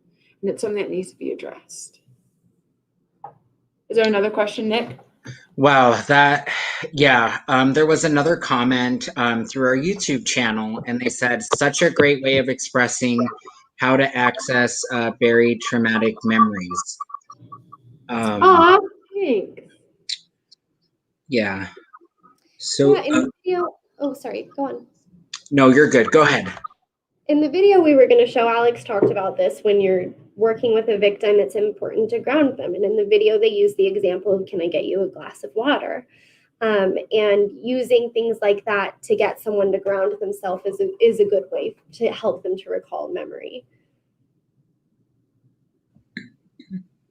And it's something that needs to be addressed. Is there another question, Nick? Wow, there was another comment through our YouTube channel, and they said, such a great way of expressing how to access buried traumatic memories. Thanks. Yeah. So, in the video, sorry, go on. No, you're good. Go ahead. In the video we were going to show, Alex talked about this. When you're working with a victim, it's important to ground them. And in the video, they use the example of, can I get you a glass of water? And using things like that to get someone to ground themselves is a good way to help them to recall memory.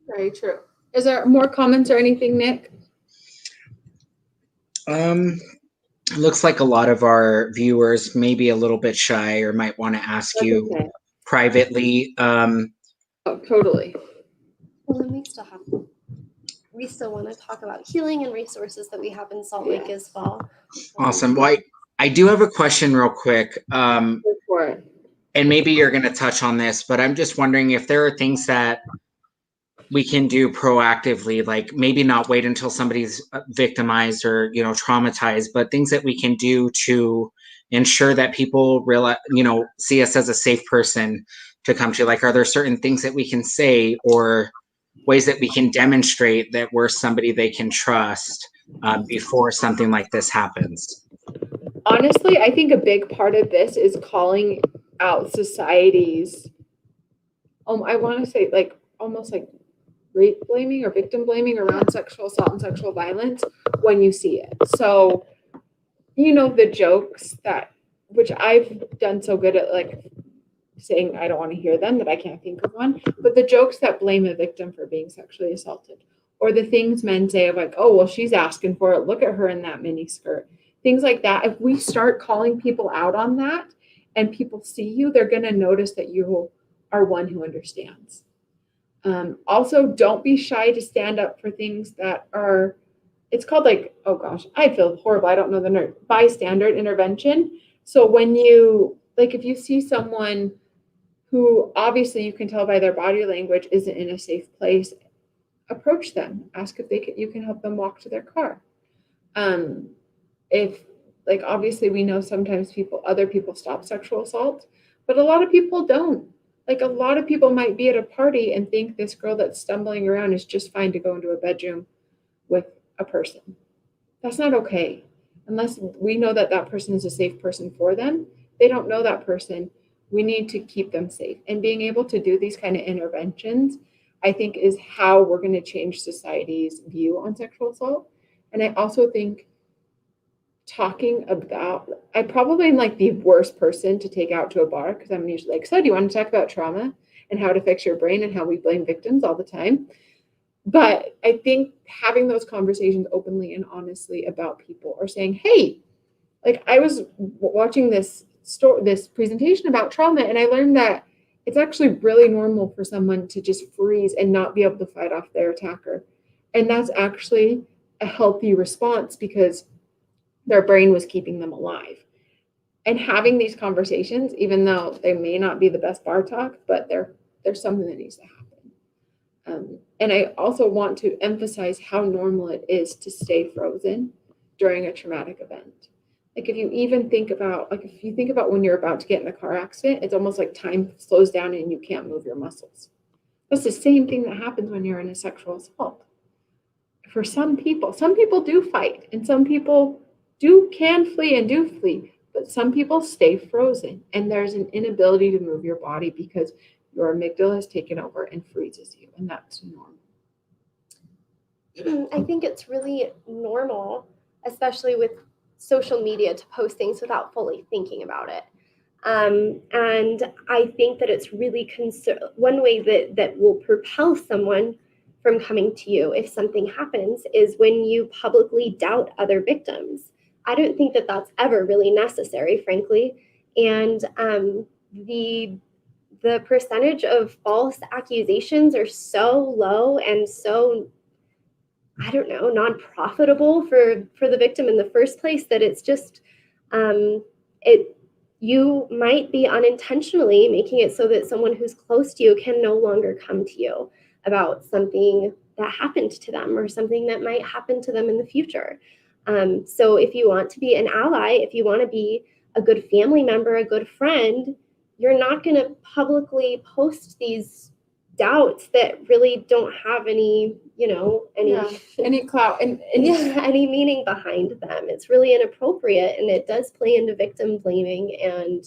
Very true. Is there more comments or anything, Nick? Looks like a lot of our viewers may be a little bit shy or might want to ask you privately. Oh, totally. Well, then we still want to talk about healing and resources that we have in Salt Lake as well. Awesome. Well, I do have a question real quick. Go for it. And maybe you're going to touch on this, but I'm just wondering if there are things that we can do proactively, like maybe not wait until somebody's victimized or, traumatized, but things that we can do to ensure that people realize, see us as a safe person to come to. Like, are there certain things that we can say or ways that we can demonstrate that we're somebody they can trust before something like this happens? Honestly, I think a big part of this is calling out society's, I want to say almost like rape blaming or victim blaming around sexual assault and sexual violence when you see it. So, the jokes which I've done so good at saying I don't want to hear them that I can't think of one, but the jokes that blame a victim for being sexually assaulted, or the things men say of oh, well, she's asking for it. Look at her in that mini skirt. Things like that. If we start calling people out on that and people see you, they're going to notice that you are one who understands. Also, don't be shy to stand up for things that are, it's called oh gosh, I feel horrible. I don't know the nerd, bystander intervention. So when you, if you see someone who obviously you can tell by their body language isn't in a safe place, approach them, ask if you can help them walk to their car. If obviously we know sometimes other people stop sexual assault, but a lot of people don't. A lot of people might be at a party and think this girl that's stumbling around is just fine to go into a bedroom with a person. That's not okay. Unless we know that that person is a safe person for them, they don't know that person. We need to keep them safe. And being able to do these kind of interventions, I think, is how we're going to change society's view on sexual assault. And I also think I probably am the worst person to take out to a bar because I'm usually so do you want to talk about trauma and how to fix your brain and how we blame victims all the time? But I think having those conversations openly and honestly about people, or saying, hey, I was watching this presentation about trauma, and I learned that it's actually really normal for someone to just freeze and not be able to fight off their attacker. And that's actually a healthy response because their brain was keeping them alive. And having these conversations, even though they may not be the best bar talk, but there's something that needs to happen. And I also want to emphasize how normal it is to stay frozen during a traumatic event. If you think about when you're about to get in a car accident, it's almost like time slows down and you can't move your muscles. That's the same thing that happens when you're in a sexual assault. For some people do fight, and some people can flee and do flee, but some people stay frozen, and there's an inability to move your body because your amygdala has taken over and freezes you, and that's normal. I think it's really normal, especially with social media, to post things without fully thinking about it. And I think that it's really one way that will propel someone from coming to you if something happens is when you publicly doubt other victims. I don't think that that's ever really necessary, frankly. And the percentage of false accusations are so low and so, I don't know, non-profitable for the victim in the first place that it's just you might be unintentionally making it so that someone who's close to you can no longer come to you about something that happened to them or something that might happen to them in the future. So if you want to be an ally, if you want to be a good family member, a good friend, you're not going to publicly post these doubts that really don't have any clout and any meaning behind them. It's really inappropriate, and it does play into victim blaming and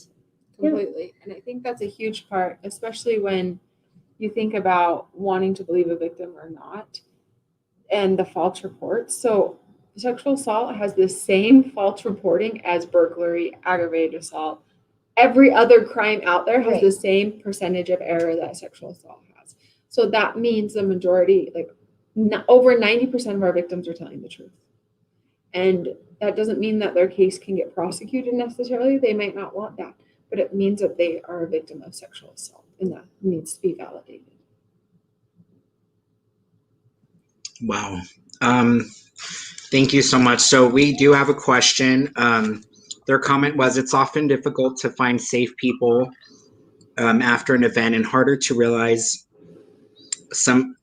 completely. And I think that's a huge part, especially when you think about wanting to believe a victim or not, and the false reports. So sexual assault has the same false reporting as burglary, aggravated assault. Every other crime out there has the same percentage of error that sexual assault has. So that means the majority, like over 90% of our victims are telling the truth. And that doesn't mean that their case can get prosecuted necessarily. They might not want that, but it means that they are a victim of sexual assault, and that needs to be validated. Wow. Thank you so much. So we do have a question. Their comment was, it's often difficult to find safe people after an event, and harder to realize some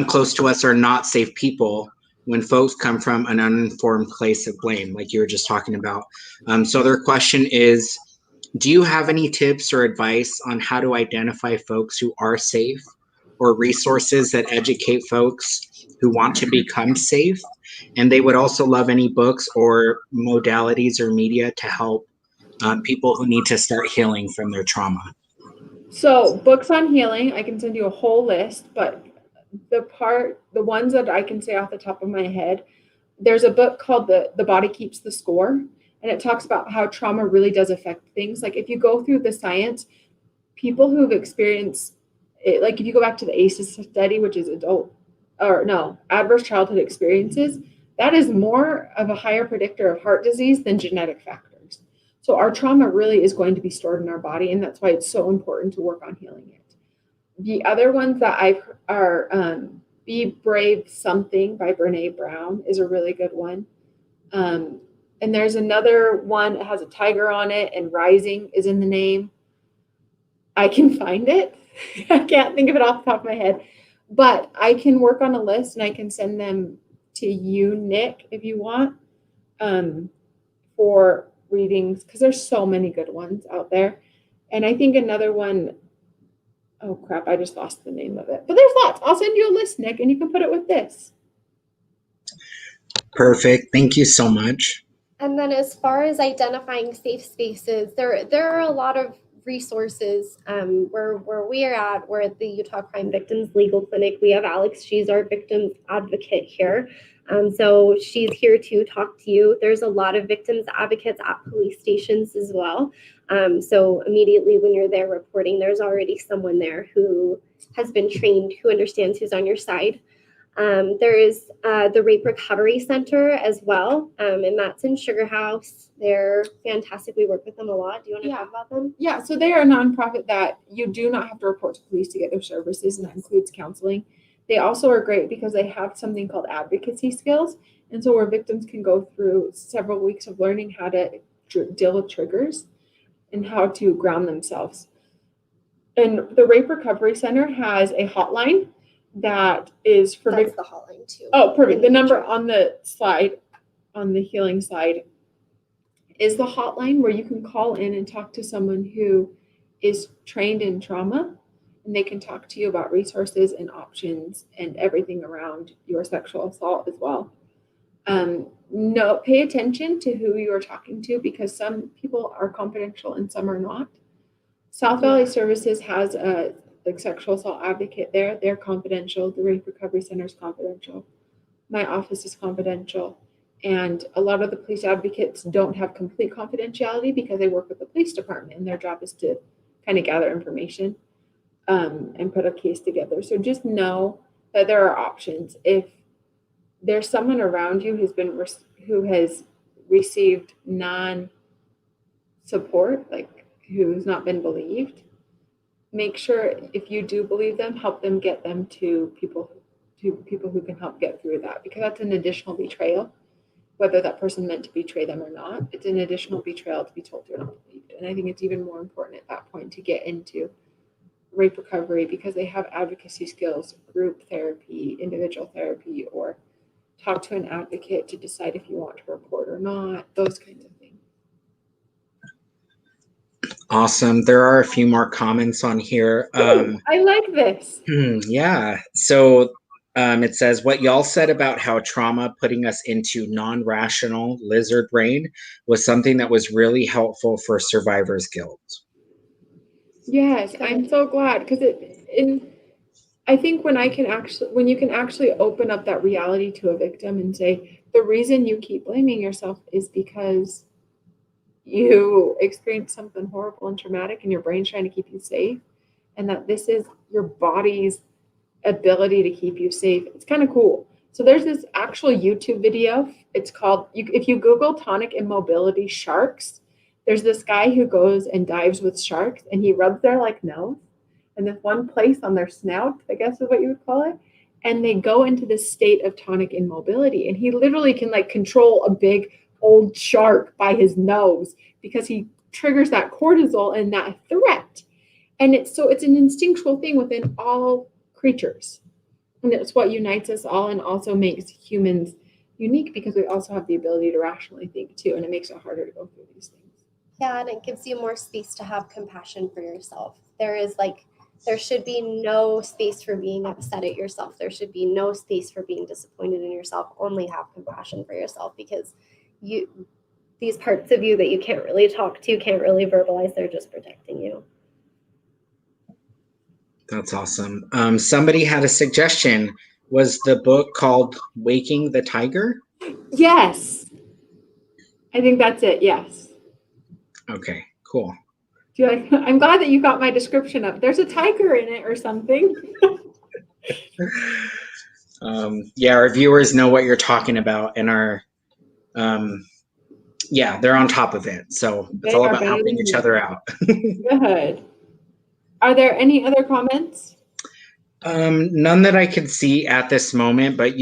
close to us are not safe people when folks come from an uninformed place of blame, like you were just talking about. So their question is, do you have any tips or advice on how to identify folks who are safe, or resources that educate folks who want to become safe? And they would also love any books or modalities or media to help people who need to start healing from their trauma. So books on healing, I can send you a whole list, but the ones that I can say off the top of my head, there's a book called The Body Keeps the Score, and it talks about how trauma really does affect things. Like if you go through the science, people who've experienced it, like if you go back to the ACEs study, which is adverse childhood experiences, that is more of a higher predictor of heart disease than genetic factors. So our trauma really is going to be stored in our body, and that's why it's so important to work on healing it. The other ones that are Be Brave Something by Brene Brown is a really good one. And there's another one that has a tiger on it, and Rising is in the name. I can find it. I can't think of it off the top of my head, but I can work on a list and I can send them to you, Nick, if you want, for readings, because there's so many good ones out there. And I think another one, oh crap, I just lost the name of it. But there's lots. I'll send you a list, Nick, and you can put it with this. Perfect. Thank you so much. And then as far as identifying safe spaces, there are a lot of resources where we are at. We're at the Utah Crime Victims Legal Clinic. We have Alex. She's our victims advocate here. So she's here to talk to you. There's a lot of victims advocates at police stations as well. So immediately when you're there reporting, there's already someone there who has been trained, who understands who's on your side. There is the Rape Recovery Center as well, and that's in Sugar House. They're fantastic. We work with them a lot. Do you want to talk about them? Yeah, so they are a nonprofit that you do not have to report to police to get their services, and that includes counseling. They also are great because they have something called advocacy skills, and so where victims can go through several weeks of learning how to deal with triggers and how to ground themselves. And the Rape Recovery Center has a hotline that is for That's the hotline too. Oh, perfect. The number on the slide, on the healing slide, is the hotline where you can call in and talk to someone who is trained in trauma, and they can talk to you about resources and options and everything around your sexual assault as well. Pay attention to who you are talking to, because some people are confidential and some are not. South Valley Services has a sexual assault advocate there. They're confidential. The Rape Recovery Center is confidential. My office is confidential. And a lot of the police advocates don't have complete confidentiality because they work with the police department, and their job is to kind of gather information and put a case together. So just know that there are options. If there's someone around you who has received non-support, like who's not been believed, make sure if you do believe them, help them get them to people who can help get through that, because that's an additional betrayal. Whether that person meant to betray them or not, it's an additional betrayal to be told you're not believed. And I think it's even more important at that point to get into rape recovery, because they have advocacy skills, group therapy, individual therapy, or talk to an advocate to decide if you want to report or not, those kinds of things. Awesome. There are a few more comments on here. I like this. Yeah. So it says, what y'all said about how trauma putting us into non-rational lizard brain was something that was really helpful for survivor's guilt. Yes, I'm so glad, because I think when you can actually open up that reality to a victim and say, the reason you keep blaming yourself is because you experienced something horrible and traumatic and your brain's trying to keep you safe, and that this is your body's ability to keep you safe. It's kind of cool. So there's this actual YouTube video. It's called, if you Google tonic immobility sharks, there's this guy who goes and dives with sharks and he rubs their like nose and this one place on their snout, I guess is what you would call it. And they go into this state of tonic immobility. And he literally can like control a big old shark by his nose because he triggers that cortisol and that threat. And it's an instinctual thing within all creatures. And it's what unites us all and also makes humans unique because we also have the ability to rationally think too. And it makes it harder to go through these things. Yeah, and it gives you more space to have compassion for yourself. There should be no space for being upset at yourself. There should be no space for being disappointed in yourself. Only have compassion for yourself because these parts of you that you can't really talk to, can't really verbalize, they're just protecting you. That's awesome. Somebody had a suggestion. Was the book called Waking the Tiger? Yes. I think that's it. Yes. Okay, cool. I'm glad that you got my description up. There's a tiger in it or something. Yeah, our viewers know what you're talking about and are, they're on top of it. So it's all about helping each other out. Good. Are there any other comments? None that I could see at this moment, but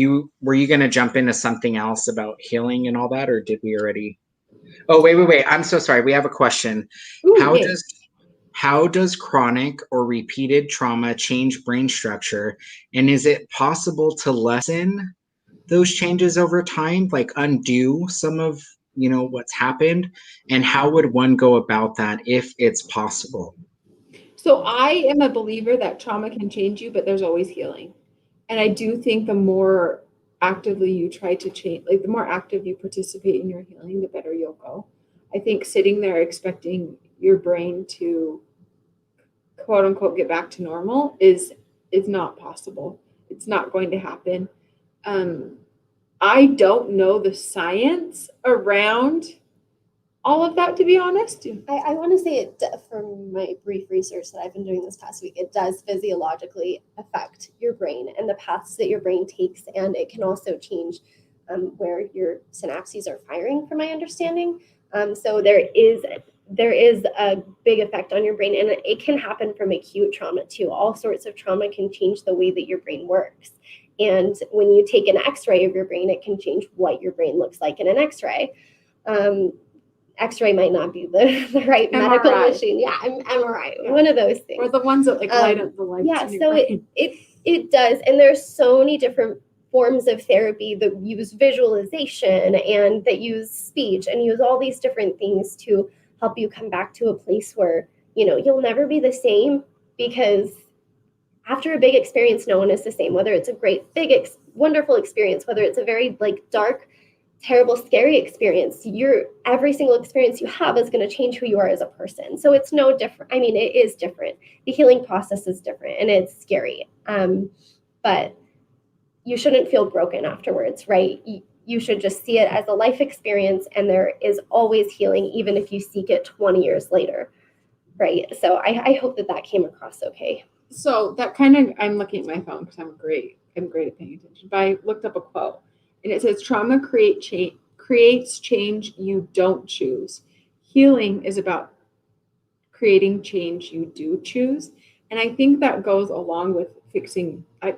were you going to jump into something else about healing and all that, or did we already? Oh, wait. I'm so sorry. We have a question. Ooh, How does chronic or repeated trauma change brain structure? And is it possible to lessen those changes over time, like undo some of, what's happened? And how would one go about that if it's possible? So I am a believer that trauma can change you, but there's always healing. And I do think the more actively you try to change, like the more active you participate in your healing, the better you'll go. I think sitting there expecting your brain to quote unquote get back to normal is not possible. It's not going to happen. I don't know the science around all of that, to be honest. I want to say it, from my brief research that I've been doing this past week, it does physiologically affect your brain and the paths that your brain takes, and it can also change where your synapses are firing, from my understanding. So there is a big effect on your brain, and it can happen from acute trauma too. All sorts of trauma can change the way that your brain works. And when you take an x-ray of your brain, it can change what your brain looks like in an x-ray. X-ray might not be the right MRI. medical machine. Yeah, MRI, one of those things. Or the ones that like light up the lights. Yeah, so it does. And there's so many different forms of therapy that use visualization and that use speech and use all these different things to help you come back to a place where, you'll never be the same, because after a big experience, no one is the same, whether it's a great, big, wonderful experience, whether it's a very like dark, terrible, scary experience. Every single experience you have is going to change who you are as a person. So it's no different. I mean, it is different. The healing process is different and it's scary. But you shouldn't feel broken afterwards, right? You should just see it as a life experience, and there is always healing, even if you seek it 20 years later, right? So I hope that came across okay. So that kind of, I'm looking at my phone because I'm great at paying attention, but I looked up a quote. And it says, trauma creates change you don't choose. Healing is about creating change you do choose. And I think that goes along with fixing. I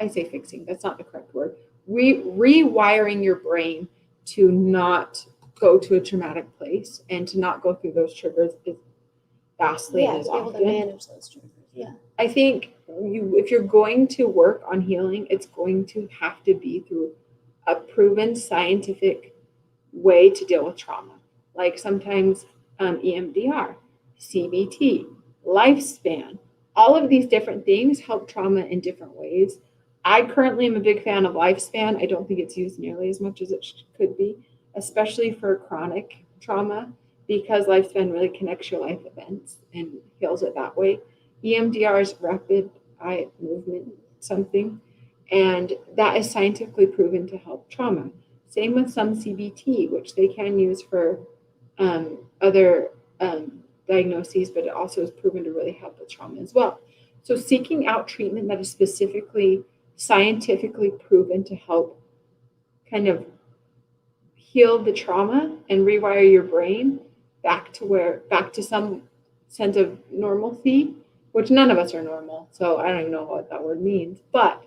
say fixing, that's not the correct word. Rewiring your brain to not go to a traumatic place and to not go through those triggers as vastly and as often. To be able to manage those triggers. Yeah. I think if you're going to work on healing, it's going to have to be through a proven scientific way to deal with trauma. Like sometimes EMDR, CBT, lifespan, all of these different things help trauma in different ways. I currently am a big fan of lifespan. I don't think it's used nearly as much as it could be, especially for chronic trauma, because lifespan really connects your life events and heals it that way. EMDR is rapid eye movement something, and that is scientifically proven to help trauma. Same with some CBT, which they can use for other diagnoses, but it also is proven to really help with trauma as well. So seeking out treatment that is specifically scientifically proven to help kind of heal the trauma and rewire your brain back to some sense of normalcy, which none of us are normal. So I don't even know what that word means, but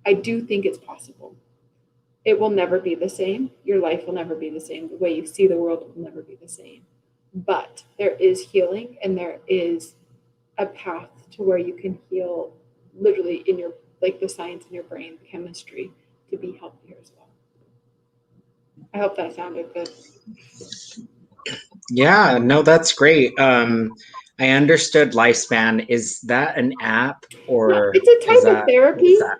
I do think it's possible. It will never be the same. Your life will never be the same. The way you see the world will never be the same. But there is healing, and there is a path to where you can heal literally in your, like the science in your brain, the chemistry, to be healthier as well. I hope that sounded good. Yeah, no, that's great. I understood Lifespan. Is that an app or It's a is type of that, therapy. what is that?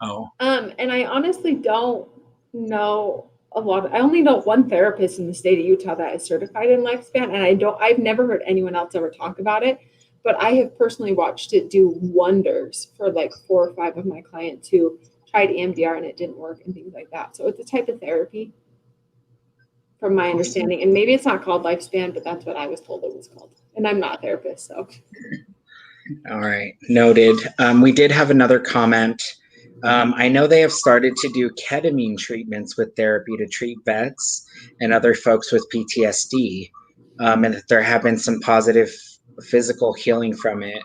Oh, And I honestly don't know a lot. I only know one therapist in the state of Utah that is certified in Lifespan, and I've never heard anyone else ever talk about it. But I have personally watched it do wonders for like 4 or 5 of my clients who tried EMDR and it didn't work and things like that. So it's a type of therapy, from my understanding. And maybe it's not called Lifespan, but that's what I was told it was called. And I'm not a therapist, so. all right, noted. We did have another comment. I know they have started to do ketamine treatments with therapy to treat vets and other folks with PTSD, and that there have been some positive physical healing from it,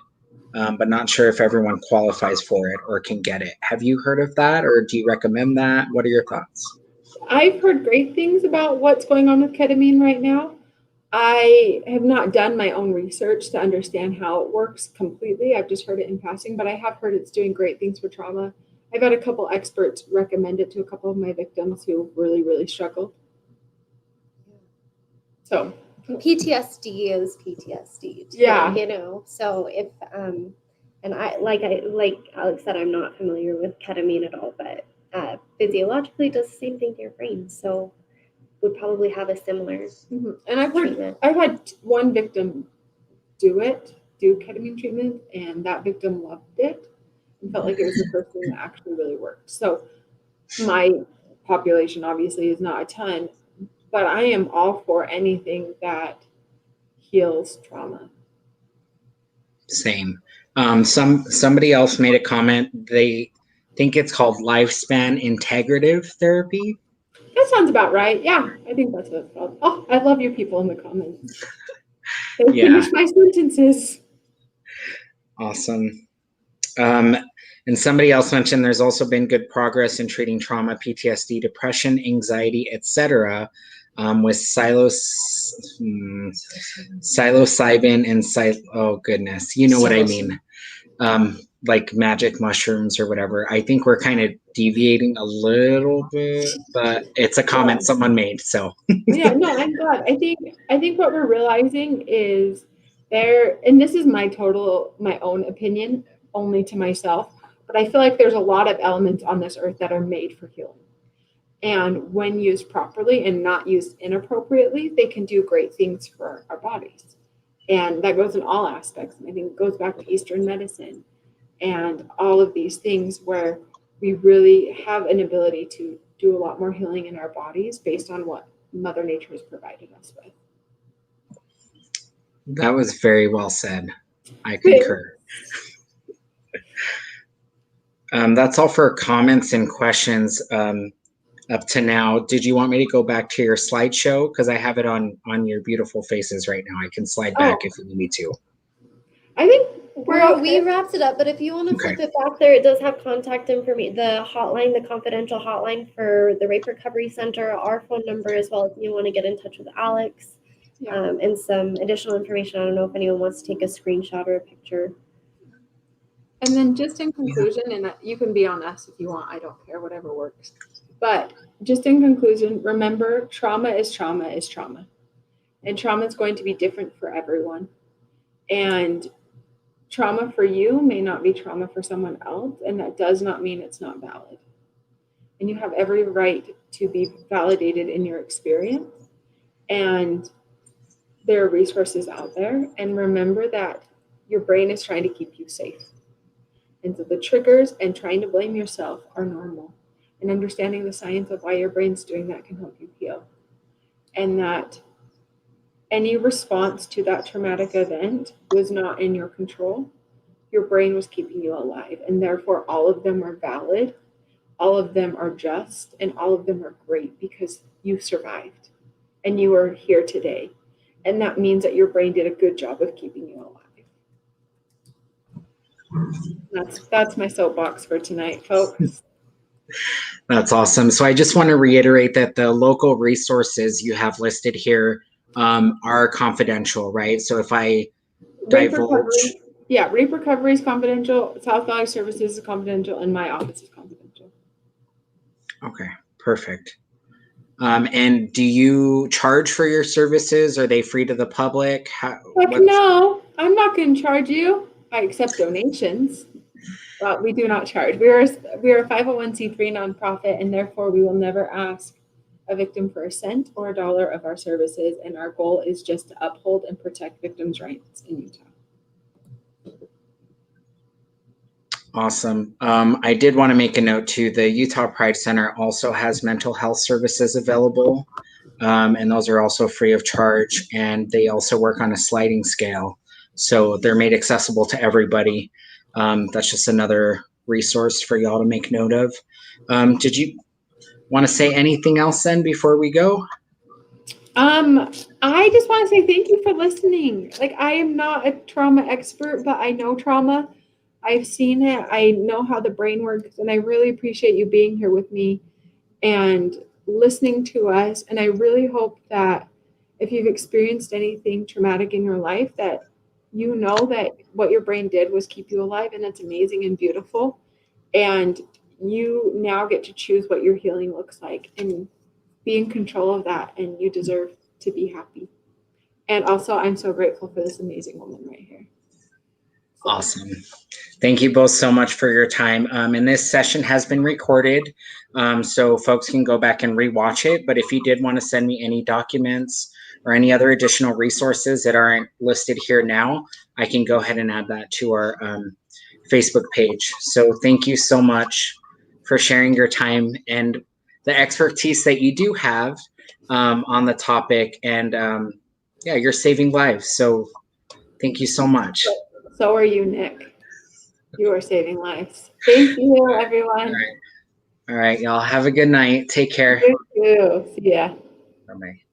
but not sure if everyone qualifies for it or can get it. Have you heard of that, or do you recommend that? What are your thoughts? I've heard great things about what's going on with ketamine right now. I have not done my own research to understand how it works completely. I've just heard it in passing, but I have heard it's doing great things for trauma. I've had a couple experts recommend it to a couple of my victims who really, really struggled. So PTSD is PTSD too, Yeah. you know. So if and I like Alex said, I'm not familiar with ketamine at all, but physiologically it does the same thing to your brain. So would probably have a similar And I've had one victim do ketamine treatment, and that victim loved it and felt like it was the first thing that actually really worked. So my population obviously is not a ton, but I am all for anything that heals trauma. Same. Somebody else made a comment. They think it's called lifespan integrative therapy. That sounds about right. Yeah, I think that's what it's called. Oh, I love you people in the comments. They finish my sentences. Awesome. And somebody else mentioned there's also been good progress in treating trauma, PTSD, depression, anxiety, etc., with psilocybin and oh goodness, you know what I mean, like magic mushrooms or whatever. I think we're kind of deviating a little bit, but it's a comment someone made. So Yeah, no, I'm glad. I think what we're realizing is and this is my own opinion, only to myself, but I feel like there's a lot of elements on this earth that are made for healing. And when used properly and not used inappropriately, they can do great things for our bodies. And that goes in all aspects. And I think it goes back to Eastern medicine and all of these things where we really have an ability to do a lot more healing in our bodies based on what Mother Nature has provided us with. that was very well said. I concur. That's all for comments and questions up to now. Did you want me to go back to your slideshow? Because I have it on your beautiful faces right now. I can slide back if you need me to. I think we wrapped it up, but if you want to flip it back there, it does have contact information, the hotline, the confidential hotline for the Rape Recovery Center, our phone number as well if you want to get in touch with Alex, and some additional information. I don't know if anyone wants to take a screenshot or a picture. And then just in conclusion, and you can be on us if you want, I don't care, whatever works. But just in conclusion, remember, trauma is trauma is trauma. And trauma is going to be different for everyone. And trauma for you may not be trauma for someone else, and that does not mean it's not valid. And you have every right to be validated in your experience. And there are resources out there. And remember that your brain is trying to keep you safe. And so the triggers and trying to blame yourself are normal. and understanding the science of why your brain's doing that can help you heal. And that any response to that traumatic event was not in your control. Your brain was keeping you alive, and therefore all of them are valid, all of them are just, and all of them are great because you survived and you are here today. And that means that your brain did a good job of keeping you alive. That's my soapbox for tonight, folks. That's awesome. So I just want to reiterate that the local resources you have listed here are confidential, right? So if I divulge... Rape Recovery is confidential, South Valley Services is confidential, and my office is confidential. Okay, perfect. And do you charge for your services? Are they free to the public? No, I'm not going to charge you. I accept donations, but we do not charge. We are a 501c3 nonprofit, and therefore we will never ask a victim for a cent or a dollar of our services. And our goal is just to uphold and protect victims' rights in Utah. Awesome. I did want to make a note too. The Utah Pride Center also has mental health services available, and those are also free of charge. And they also work on a sliding scale, so they're made accessible to everybody. That's just another resource for y'all to make note of. Did you want to say anything else then before we go? I just want to say thank you for listening. Like, I am not a trauma expert, but I know trauma. I've seen it. I know how the brain works, and I really appreciate you being here with me and listening to us. And I really hope that if you've experienced anything traumatic in your life, that you know that what your brain did was keep you alive, and it's amazing and beautiful. And you now get to choose what your healing looks like and be in control of that, and you deserve to be happy. And also, I'm so grateful for this amazing woman right here. So. Awesome. Thank you both so much for your time. And this session has been recorded, so folks can go back and rewatch it. But if you did want to send me any documents or any other additional resources that aren't listed here now, I can go ahead and add that to our Facebook page. So thank you so much for sharing your time and the expertise that you do have on the topic. And yeah, you're saving lives. So thank you so much. So are you, Nick. You are saving lives. Thank you, everyone. All right, y'all. Have a good night. Take care. You too. See ya. Bye-bye.